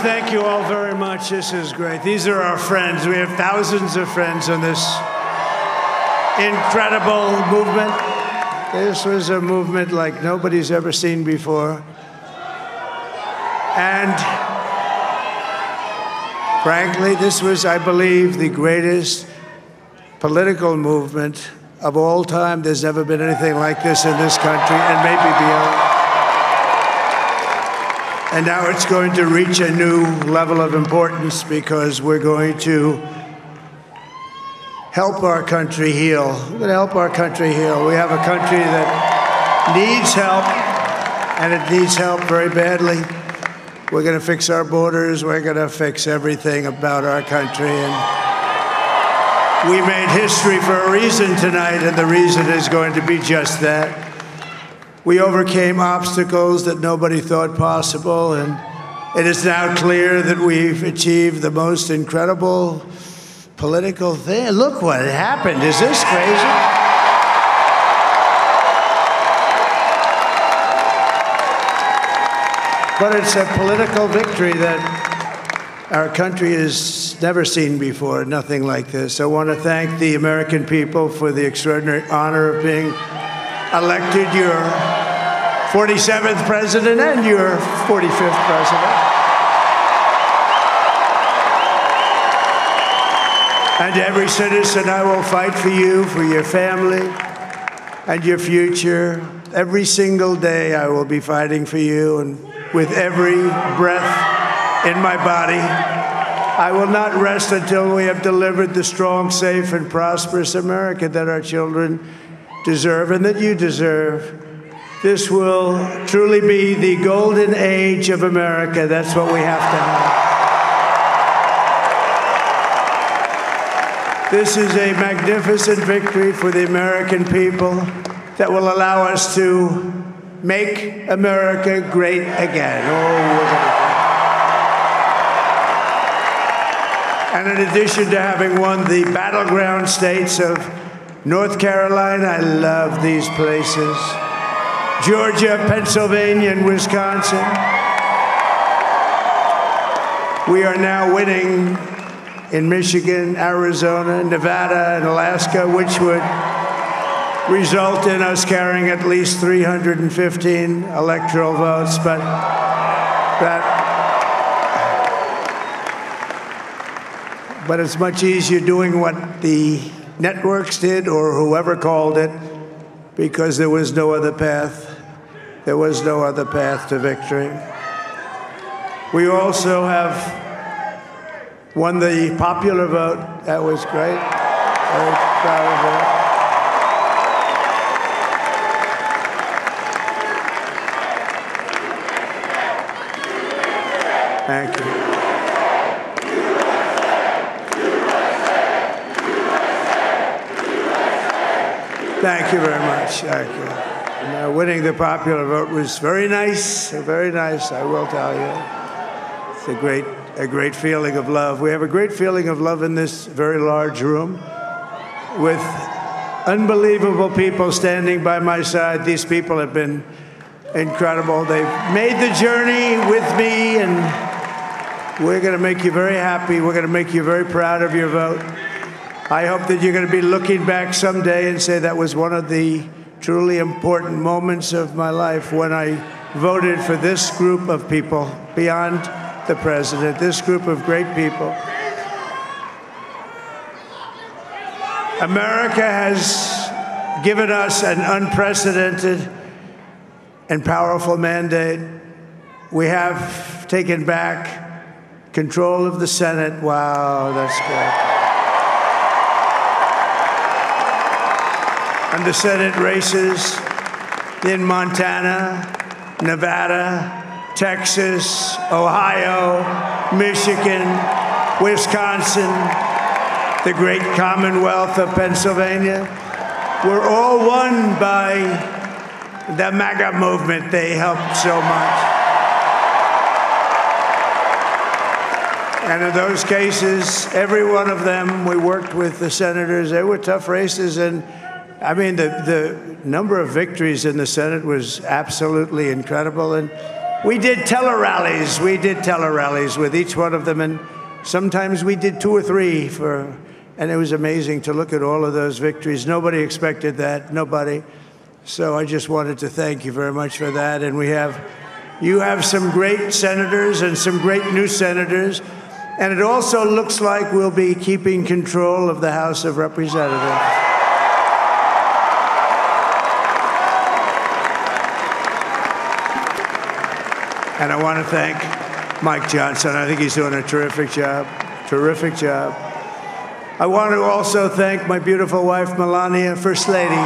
thank you all very much. This is great. These are our friends. We have thousands of friends on this incredible movement. This was a movement like nobody's ever seen before. And frankly, this was, I believe, the greatest political movement of all time. There's never been anything like this in this country, and maybe beyond. And now it's going to reach a new level of importance because we're going to help our country heal. We're going to help our country heal. We have a country that needs help, and it needs help very badly. We're going to fix our borders. We're going to fix everything about our country. And we made history for a reason tonight, and the reason is going to be just that. We overcame obstacles that nobody thought possible, and it is now clear that we've achieved the most incredible political thing. Look what happened. Is this crazy? But it's a political victory that our country has never seen before, nothing like this. I want to thank the American people for the extraordinary honor of being elected your 47th president and your 45th president. And every citizen, I will fight for you, for your family, and your future. Every single day, I will be fighting for you, and with every breath in my body, I will not rest until we have delivered the strong, safe, and prosperous America that our children deserve and that you deserve. This will truly be the golden age of America. That's what we have to have. This is a magnificent victory for the American people that will allow us to make America great again. And in addition to having won the battleground states of North Carolina, I love these places, Georgia, Pennsylvania, and Wisconsin, we are now winning in Michigan, Arizona, Nevada, and Alaska, which would result in us carrying at least 315 electoral votes. But it's much easier doing what the networks did or whoever called it, because there was no other path. There was no other path to victory. We also have won the popular vote. That was great. Very proud of that. Thank you. Thank you very much. Thank you. And, winning the popular vote was very nice, I will tell you. It's a great feeling of love. We have a great feeling of love in this very large room with unbelievable people standing by my side. These people have been incredible. They've made the journey with me, and we're going to make you very happy. We're going to make you very proud of your vote. I hope that you're going to be looking back someday and say that was one of the truly important moments of my life when I voted for this group of people beyond the president, this group of great people. America has given us an unprecedented and powerful mandate. We have taken back control of the Senate. Wow, that's good. And the Senate races in Montana, Nevada, Texas, Ohio, Michigan, Wisconsin, the great Commonwealth of Pennsylvania, were all won by the MAGA movement. They helped so much. And in those cases, every one of them, we worked with the senators. They were tough races, and I mean, the number of victories in the Senate was absolutely incredible. And We did tele-rallies. We did tele-rallies with each one of them, and sometimes we did 2 or 3 and it was amazing to look at all of those victories. Nobody expected that, nobody. So I just wanted to thank you very much for that. And you have some great senators and some great new senators. And it also looks like we'll be keeping control of the House of Representatives. And I want to thank Mike Johnson. I think he's doing a terrific job, terrific job. I want to also thank my beautiful wife, Melania, First Lady.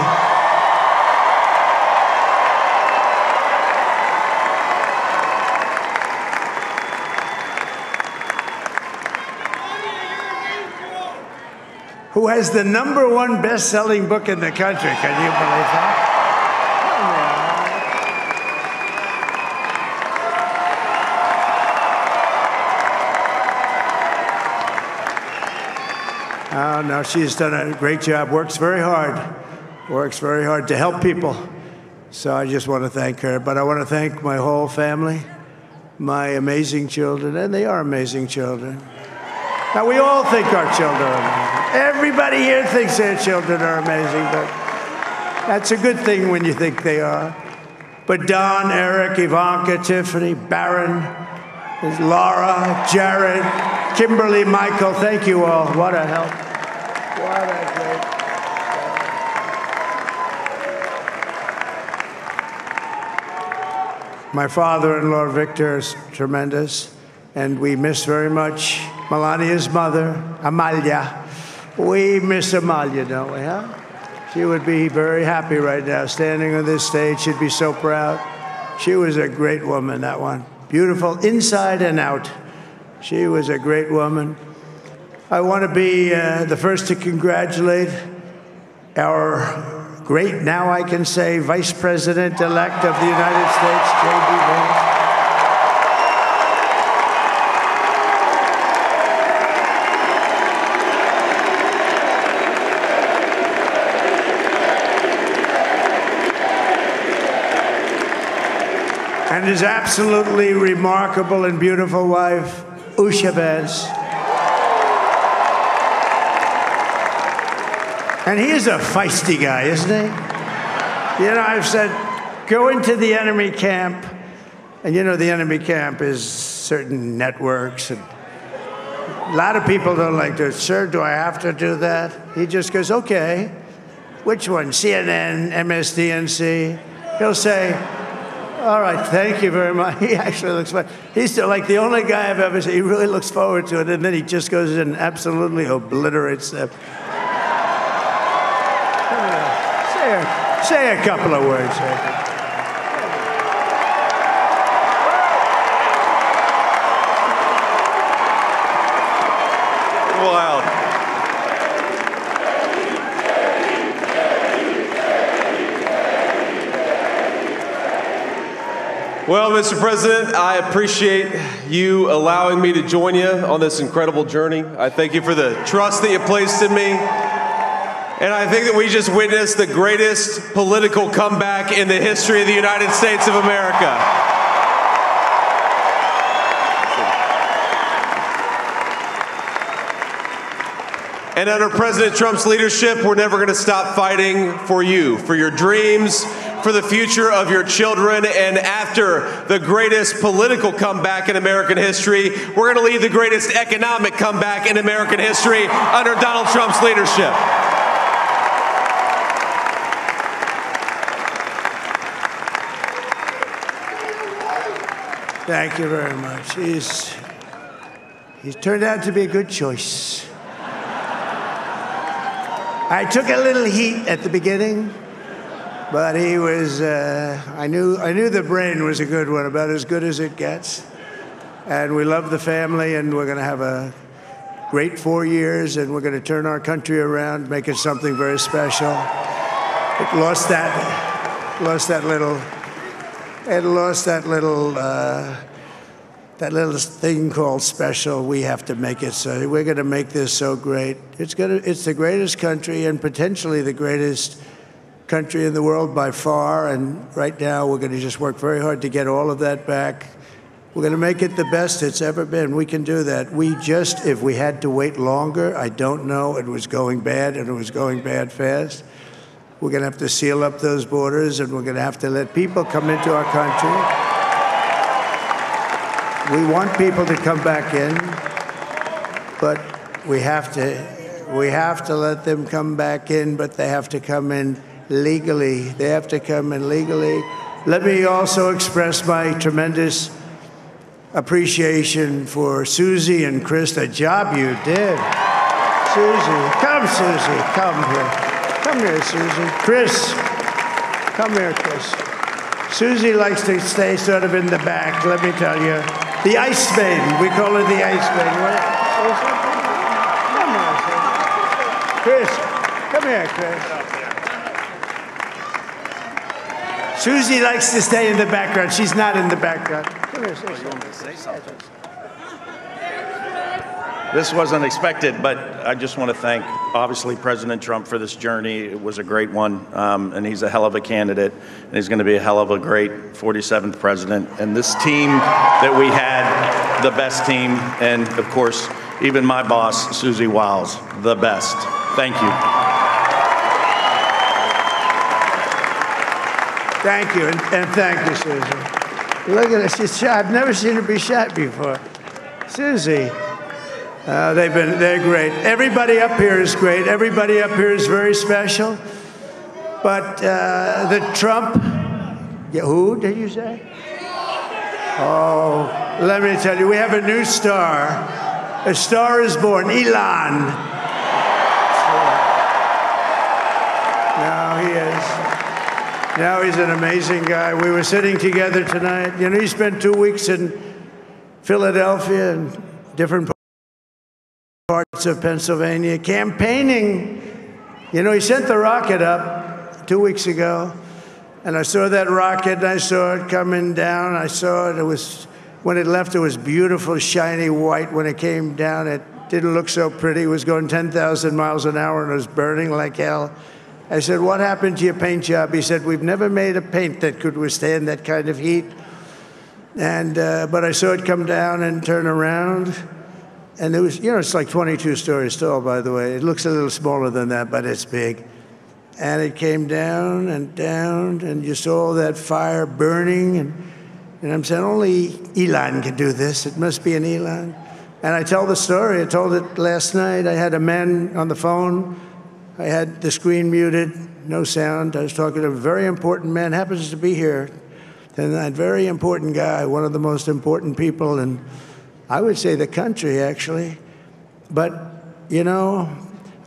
Who has the #1 best-selling book in the country. Can you believe that? Oh, no, she's done a great job, works very hard to help people. So I just want to thank her. But I want to thank my whole family, my amazing children, and they are amazing children. Now, we all think our children are amazing. Everybody here thinks their children are amazing, but that's a good thing when you think they are. But Don, Eric, Ivanka, Tiffany, Barron, Laura, Jared, Kimberly, Michael, thank you all. What a help. What a great help. My father-in-law, Victor, is tremendous, and we miss very much Melania's mother, Amalia. We miss Amalia, don't we, huh? She would be very happy right now, standing on this stage. She'd be so proud. She was a great woman, that one. Beautiful inside and out. She was a great woman. I want to be the first to congratulate our great, now I can say, Vice President-elect of the United States, J.D. And his absolutely remarkable and beautiful wife, Usha Vance. And he is a feisty guy, isn't he? You know, I've said, go into the enemy camp. And you know, the enemy camp is certain networks. And a lot of people don't like to, sir, do I have to do that? He just goes, okay. Which one? CNN, MSDNC? He'll say, all right, thank you very much. He actually looks fun. He's still like the only guy I've ever seen. He really looks forward to it, and then he just goes in and absolutely obliterates them. Say a couple of words. Wow. Well, Mr. President, I appreciate you allowing me to join you on this incredible journey. I thank you for the trust that you placed in me. And I think that we just witnessed the greatest political comeback in the history of the United States of America. And under President Trump's leadership, we're never going to stop fighting for you, for your dreams, for the future of your children. And after the greatest political comeback in American history, we're going to lead the greatest economic comeback in American history under Donald Trump's leadership. Thank you very much. He's turned out to be a good choice. I took a little heat at the beginning, but he was, I knew the brain was a good one, about as good as it gets. And we love the family, and we're going to have a great 4 years, and we're going to turn our country around, make it something very special. It lost that little thing called special. We have to make it so. We're going to make this so great. It's the greatest country and potentially the greatest country in the world by far, and right now we're going to just work very hard to get all of that back. We're going to make it the best it's ever been. We can do that. If we had to wait longer, I don't know. It was going bad, and it was going bad fast. We're going to have to seal up those borders, and we're going to have to let people come into our country. We want people to come back in, but we have to let them come back in, but they have to come in legally. They have to come in legally. Let me also express my tremendous appreciation for Susie and Chris, the job you did. Susie, come here. Come here, Susie. Chris, come here, Chris. Susie likes to stay sort of in the back, let me tell you. The Ice Maiden, we call her the Ice Maiden. Come here, Chris. Come here, Chris. Susie likes to stay in the background. She's not in the background. Come here, say something. This wasn't expected, but I just want to thank, obviously, President Trump for this journey. It was a great one, and he's a hell of a candidate, and he's going to be a hell of a great 47th president. And this team that we had, the best team, and, of course, even my boss, Susie Wiles, the best. Thank you. Thank you, and thank you, Susie. Look at her, she's shy. I've never seen her be shy before. Susie, they're great. Everybody up here is great. Everybody up here is very special. But the Trump, who did you say? Oh, let me tell you, we have a new star. A star is born, Elon. Now he is. Now he's an amazing guy. We were sitting together tonight. You know, he spent 2 weeks in Philadelphia and different parts of Pennsylvania campaigning. You know, he sent the rocket up 2 weeks ago, and I saw that rocket, and I saw it coming down. I saw it. It was, when it left, it was beautiful, shiny white. When it came down, it didn't look so pretty. It was going 10,000 miles an hour, and it was burning like hell. I said, what happened to your paint job? He said, we've never made a paint that could withstand that kind of heat. And but I saw it come down and turn around. And it was, you know, it's like 22 stories tall, by the way. It looks a little smaller than that, but it's big. And it came down, and you saw that fire burning. And I'm saying, only Elon can do this. It must be an Elon. And I tell the story. I told it last night. I had a man on the phone. I had the screen muted, no sound. I was talking to a very important man, happens to be here. And that very important guy, one of the most important people in, I would say, the country, actually. But, you know,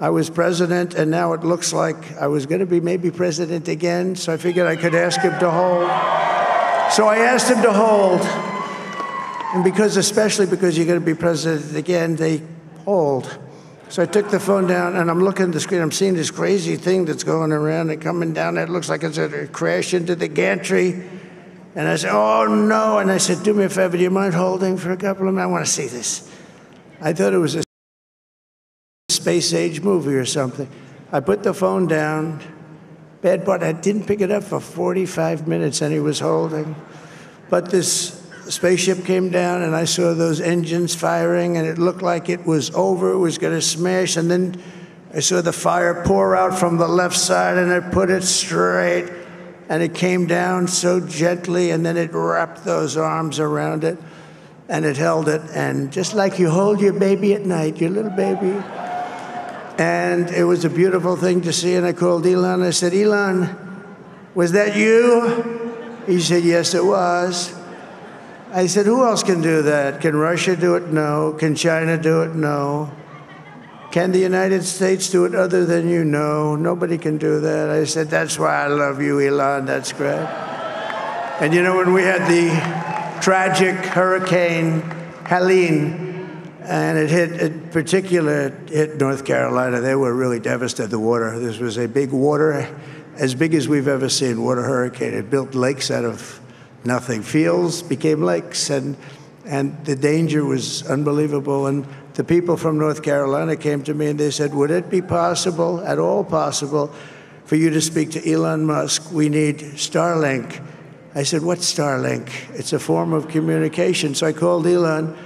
I was president, and now it looks like I was going to be maybe president again, so I figured I could ask him to hold. So I asked him to hold. And especially because you're going to be president again, they hold. So I took the phone down, and I'm looking at the screen. I'm seeing this crazy thing that's going around and coming down. It looks like it's going to crash into the gantry. And I said, oh, no. And I said, do me a favor. Do you mind holding for a couple of minutes? I want to see this. I thought it was a space-age movie or something. I put the phone down. Bad part, I didn't pick it up for 45 minutes, and he was holding. But this spaceship came down, and I saw those engines firing, and it looked like it was over. It was going to smash, and then I saw the fire pour out from the left side, and I put it straight, and it came down so gently, and then it wrapped those arms around it, and it held it, and just like you hold your baby at night, your little baby. And it was a beautiful thing to see, and I called Elon. I said, Elon, was that you? He said, yes, it was. I said, who else can do that? Can Russia do it? No. Can China do it? No. Can the United States do it other than you? No. Nobody can do that. I said, that's why I love you, Elon. That's great. And you know, when we had the tragic Hurricane Helene, and it hit North Carolina, they were really devastated, the water. This was a big water, as big as we've ever seen, water hurricane. It built lakes out of nothing. Fields became lakes, and the danger was unbelievable. And the people from North Carolina came to me and they said, would it be possible, at all possible, for you to speak to Elon Musk. We need Starlink. I said, what's Starlink? It's a form of communication. So I called Elon,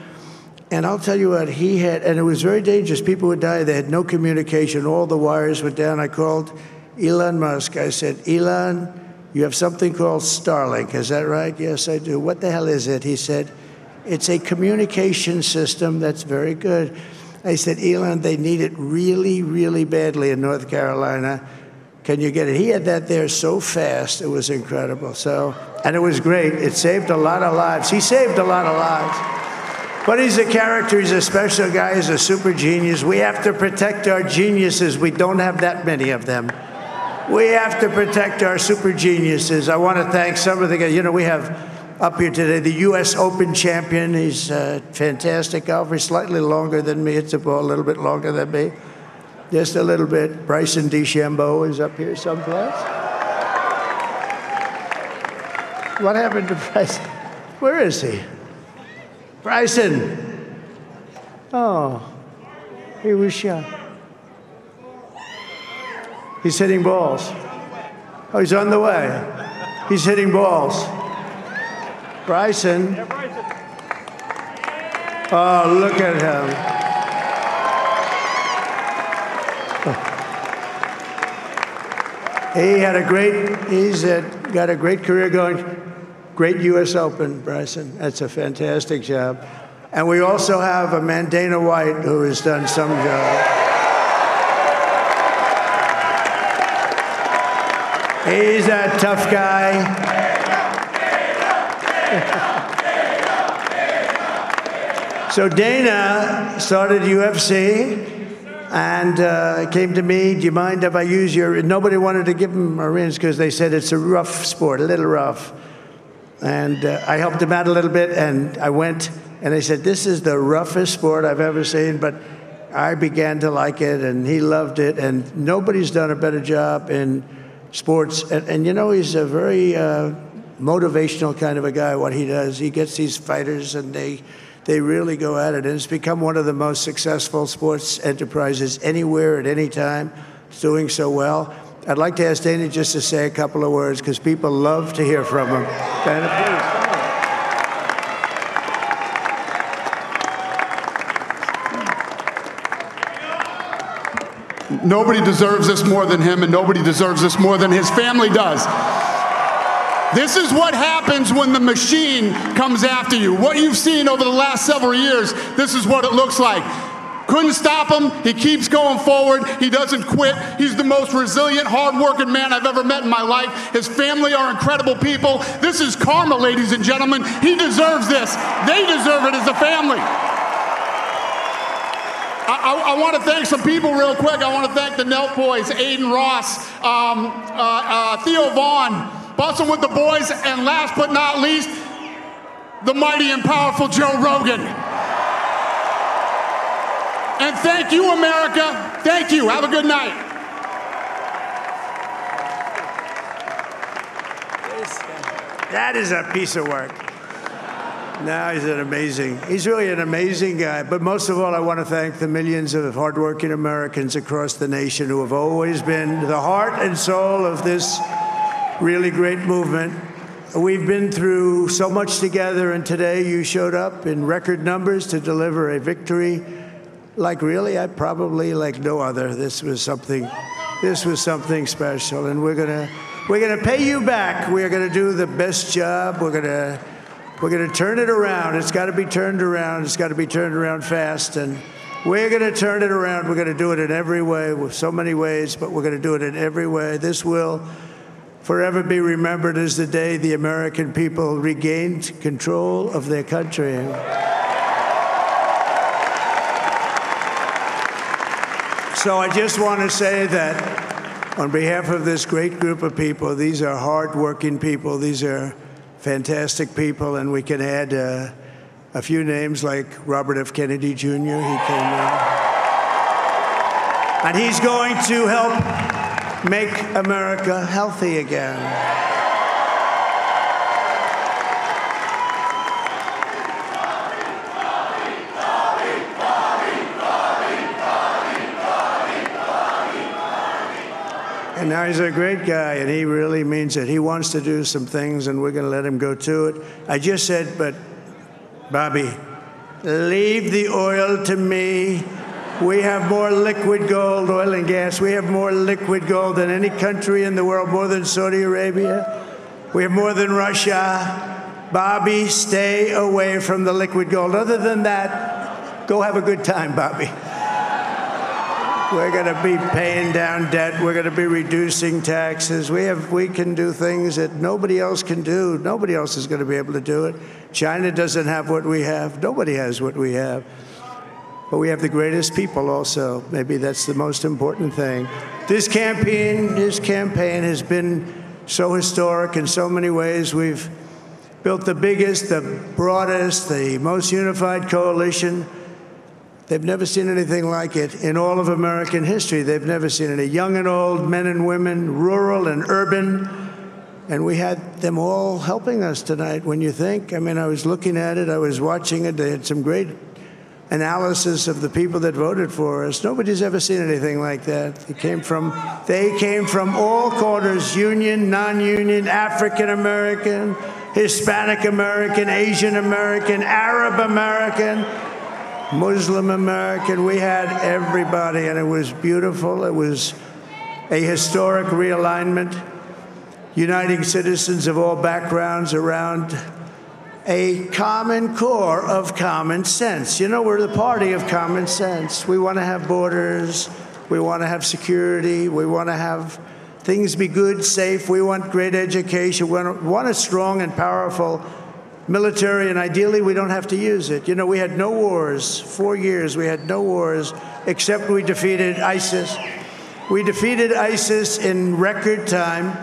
and I'll tell you what, he had, and it was very dangerous. People would die. They had no communication. All the wires went down. I called Elon Musk. I said, Elon, you have something called Starlink. Is that right? Yes, I do. What the hell is it? He said, it's a communication system that's very good. I said, Elon, they need it really, really badly in North Carolina. Can you get it? He had that there so fast. It was incredible. So, and it was great. It saved a lot of lives. He saved a lot of lives. But he's a character. He's a special guy. He's a super genius. We have to protect our geniuses. We don't have that many of them. We have to protect our super geniuses. I want to thank some of the guys. You know, we have up here today the U.S. Open champion. He's a fantastic golfer. He's slightly longer than me. It's a ball a little bit longer than me. Just a little bit. Bryson DeChambeau is up here someplace. What happened to Bryson? Where is he? Bryson. Oh, he was shot. He's hitting balls. Oh, he's on the way. He's hitting balls. Bryson. Oh, look at him. He's got a great career going. Great U.S. Open, Bryson. That's a fantastic job. And we also have a man, Dana White, who has done some job. He's a tough guy. So Dana started UFC. And came to me, do you mind if I use your, nobody wanted to give him a rinse because they said it's a rough sport, a little rough. And I helped him out a little bit, and I went, and they said, this is the roughest sport I've ever seen, but I began to like it, and he loved it, and nobody's done a better job in sports. And you know, he's a very motivational kind of a guy, what he does. He gets these fighters, and they really go at it. And it's become one of the most successful sports enterprises anywhere at any time. It's doing so well. I'd like to ask Dana just to say a couple of words because people love to hear from him. Dana, please. Nobody deserves this more than him, and nobody deserves this more than his family does. This is what happens when the machine comes after you. What you've seen over the last several years, this is what it looks like. Couldn't stop him. He keeps going forward. He doesn't quit. He's the most resilient, hard-working man I've ever met in my life. His family are incredible people. This is karma, ladies and gentlemen. He deserves this. They deserve it as a family. I want to thank some people real quick. I want to thank the Nelk boys, Aiden Ross, Theo Vaughn, Bustin' with the boys, and last but not least, the mighty and powerful Joe Rogan. And thank you, America. Thank you. Have a good night. That is a piece of work. No, he's really an amazing guy. But most of all, I want to thank the millions of hardworking Americans across the nation who have always been the heart and soul of this really great movement. We've been through so much together, and today you showed up in record numbers to deliver a victory like probably like no other. This was something special, and we're gonna pay you back. We're gonna do the best job. We're gonna turn it around. It's got to be turned around. It's got to be turned around fast, and we're gonna turn it around. We're gonna do it in every way, with so many ways, but we're gonna do it in every way. This will forever be remembered as the day the American people regained control of their country. So I just want to say that on behalf of this great group of people, these are hard-working people, these are fantastic people, and we can add a few names like Robert F. Kennedy Jr. He came in. And he's going to help make America healthy again. And now he's a great guy, and he really means it. He wants to do some things, and we're going to let him go to it. I just said, but, Bobby, leave the oil to me. We have more liquid gold, oil and gas. We have more liquid gold than any country in the world, more than Saudi Arabia. We have more than Russia. Bobby, stay away from the liquid gold. Other than that, go have a good time, Bobby. We're going to be paying down debt. We're going to be reducing taxes. We can do things that nobody else can do. Nobody else is going to be able to do it. China doesn't have what we have. Nobody has what we have. But we have the greatest people also. Maybe that's the most important thing. This campaign has been so historic in so many ways. We've built the biggest, the broadest, the most unified coalition. They've never seen anything like it in all of American history. They've never seen it. Young and old, men and women, rural and urban. And we had them all helping us tonight. When you think, I mean, I was looking at it, I was watching it. They had some great analysis of the people that voted for us. Nobody's ever seen anything like that. They came from all corners, union, non-union, African American, Hispanic American, Asian American, Arab American, Muslim American. We had everybody, and it was beautiful. It was a historic realignment, uniting citizens of all backgrounds around a common core of common sense. You know, we're the party of common sense. We want to have borders. We want to have security. We want to have things be good, safe. We want great education. We want a strong and powerful military, and ideally, we don't have to use it. You know, we had no wars. 4 years, we had no wars, except we defeated ISIS. We defeated ISIS in record time,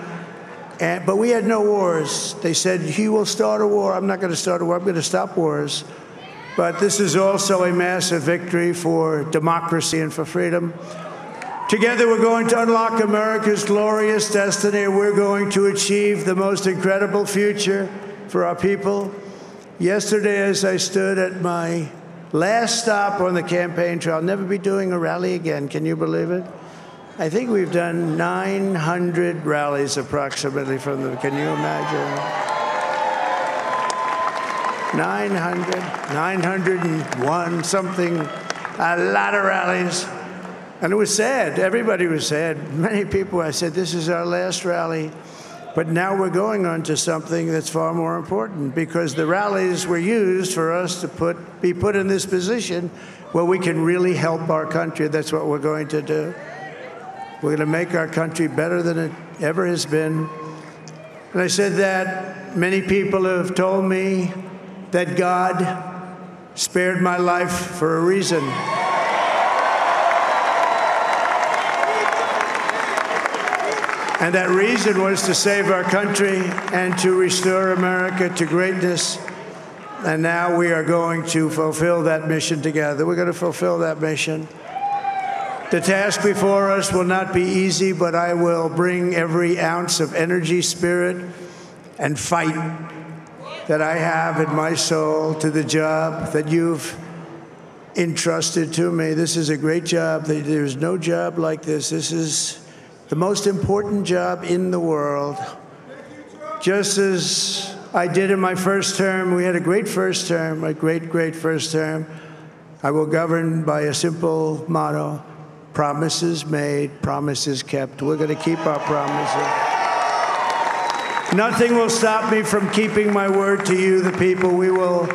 but we had no wars. They said, he will start a war. I'm not going to start a war. I'm going to stop wars. But this is also a massive victory for democracy and for freedom. Together, we're going to unlock America's glorious destiny. We're going to achieve the most incredible future for our people. Yesterday, as I stood at my last stop on the campaign trail, I'll never be doing a rally again. Can you believe it? I think we've done 900 rallies approximately from them. Can you imagine? 901, something, a lot of rallies. And it was sad. Everybody was sad. Many people, I said, this is our last rally. But now we're going on to something that's far more important, because the rallies were used for us to be put in this position where we can really help our country. That's what we're going to do. We're going to make our country better than it ever has been. And I said that many people have told me that God spared my life for a reason. And that reason was to save our country and to restore America to greatness. And now we are going to fulfill that mission together. We're going to fulfill that mission. The task before us will not be easy, but I will bring every ounce of energy, spirit, and fight that I have in my soul to the job that you've entrusted to me. This is a great job. There's no job like this. This is the most important job in the world. Just as I did in my first term, we had a great first term, a great first term. I will govern by a simple motto: promises made, promises kept. We're going to keep our promises. Nothing will stop me from keeping my word to you, the people. We will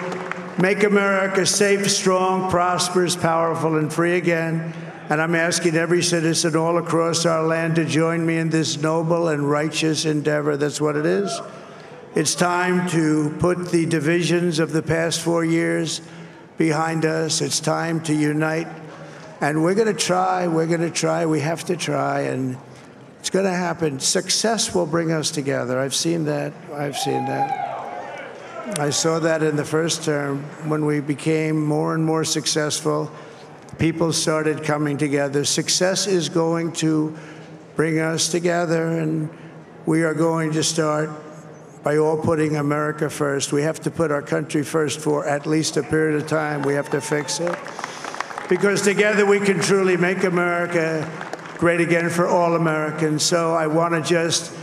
make America safe, strong, prosperous, powerful, and free again. And I'm asking every citizen all across our land to join me in this noble and righteous endeavor. That's what it is. It's time to put the divisions of the past 4 years behind us. It's time to unite. And we're going to try. We're going to try. We have to try. And it's going to happen. Success will bring us together. I've seen that. I've seen that. I saw that in the first term when we became more and more successful. People started coming together. Success is going to bring us together, and we are going to start by all putting America first. We have to put our country first for at least a period of time. We have to fix it. Because together we can truly make America great again for all Americans. So I want to just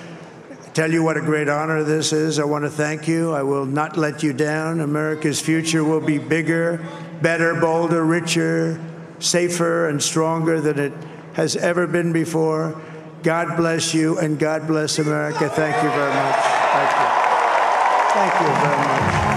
tell you what a great honor this is. I want to thank you. I will not let you down. America's future will be bigger, better, bolder, richer, safer, and stronger than it has ever been before. God bless you, and God bless America. Thank you very much. Thank you. Thank you very much.